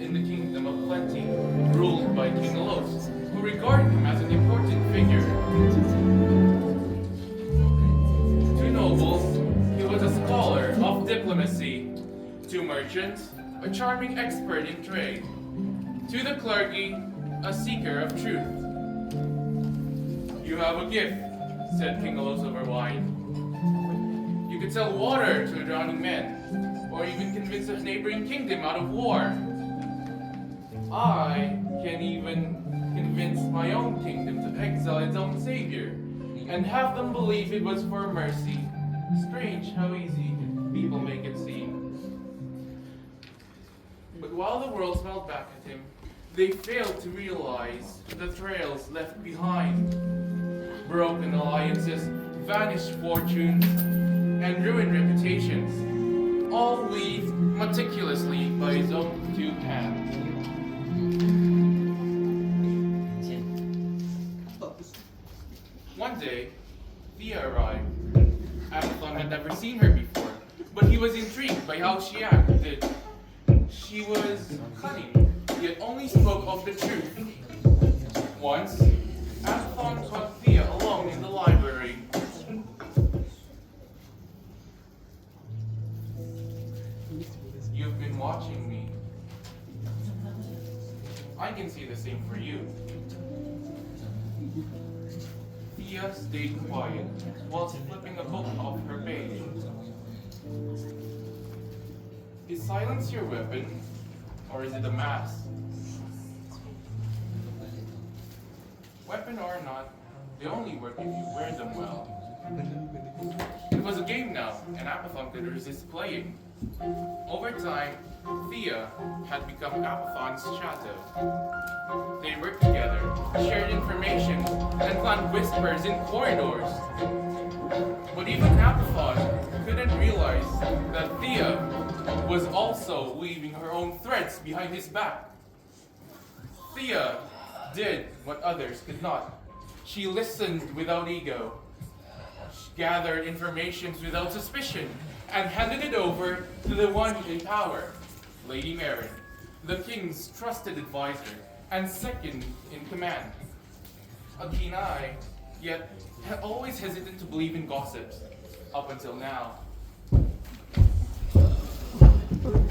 in the kingdom of plenty, ruled by King Los, who regarded him as an important figure. To nobles, he was a scholar of diplomacy. To merchants, a charming expert in trade. To the clergy, a seeker of truth. "You have a gift," said King Los over wine. "You could sell water to a drowning man, or even convince a neighboring kingdom out of war. I can even convince my own kingdom to exile its own savior, and have them believe it was for mercy. Strange how easy people make it seem." But while the world smiled back at him, they failed to realize the trails left behind. Broken alliances, vanished fortunes, and ruined reputations, all weaved meticulously by his own two hands. One day, Thea arrived. Abathon had never seen her before, but he was intrigued by how she acted. She was cunning, yet only spoke of the truth. Once, Abathon caught Thea alone in the library. "You've been watching me. I can see the same for you." Thea stayed quiet whilst flipping a book off her page. "Is silence your weapon, or is it a mask?" "Weapon or not, they only work if you wear them well." It was a game now, and Abathon could resist playing. Over time, Thea had become Abathon's shadow. They worked together, shared information, and planned whispers in corridors. But even Abathon couldn't realize that Thea was also weaving her own threads behind his back. Thea did what others could not. She listened without ego. She gathered information without suspicion and handed it over to the one in power, Lady Marin, the king's trusted advisor and second in command. A keen eye, yet always hesitant to believe in gossips, up until now.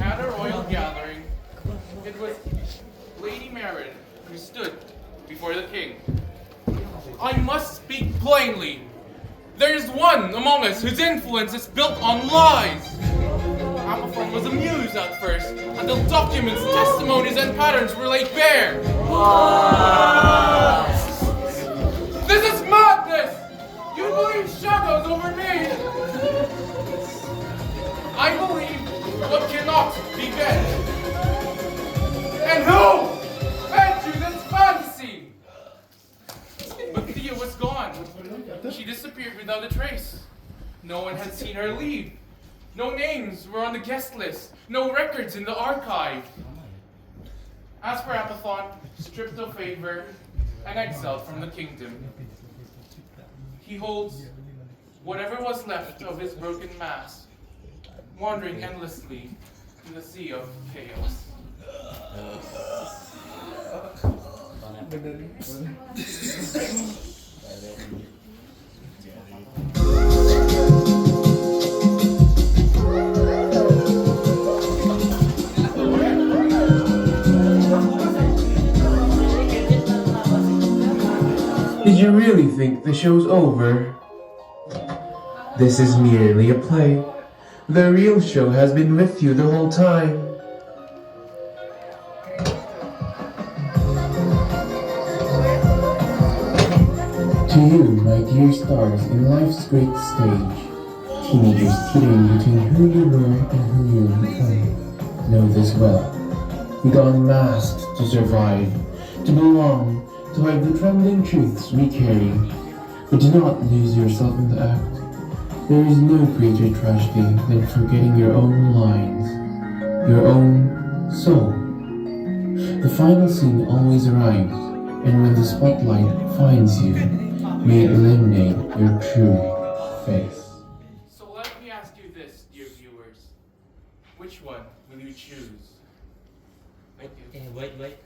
At a royal gathering, it was Lady Marin who stood before the king. "I must speak plainly. There is one among us whose influence is built on lies." Abathon was amused at first, until documents, testimonies, and patterns were laid bare. "This is madness! You believe shadows over me! I believe what cannot be bent. And who fed you this fantasy?" But Thea was gone. She disappeared without a trace. No one had seen her leave. No names were on the guest list. No records in the archive. As for Abathon, stripped of favor and exiled from the kingdom, he holds whatever was left of his broken mask, wandering endlessly in the sea of chaos. Did you really think the show's over? This is merely a play. The real show has been with you the whole time. To you, my dear stars, in life's great stage, teenagers teetering between who you were and who you'll become, know this well. We don masks to survive, to belong, to hide the trembling truths we carry. But do not lose yourself in the act. There is no greater tragedy than forgetting your own lines, your own soul. The final scene always arrives, and when the spotlight finds you, may it illuminate your true face. So let me ask you this, dear viewers. Which one will you choose? Thank you. Wait.